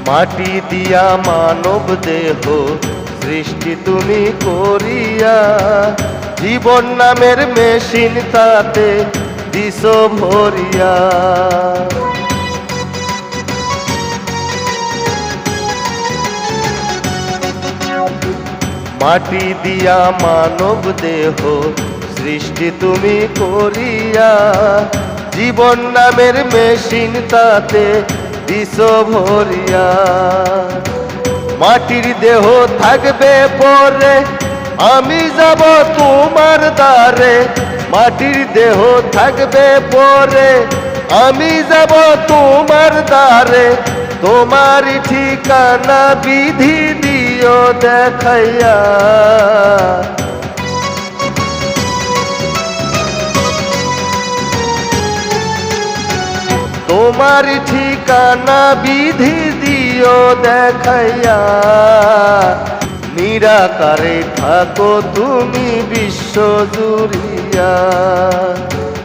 মাটি দিয়া মানব দেহ সৃষ্টি তুমি করিয়া, জীবন নামের মেশিন তাতে দিস ভরিয়া। মাটি দিয়া মানব দেহ সৃষ্টি তুমি করিয়া, জীবন নামের মেশিন তাতে দিস ভরিয়া। মাটির দেহ থাকবে পরে, আমি যাব তোমার দ্বারে। মাটির দেহ থাকবে পরে, আমি যাব তোমার দ্বারে। তোমার ঠিকানা বিধি দিও দেখাইয়া, তোমার ঠিকানা বিধি দিও দেখাইয়া। নিরাকারে থাকো তুমি বিশ্ব জুড়িয়া।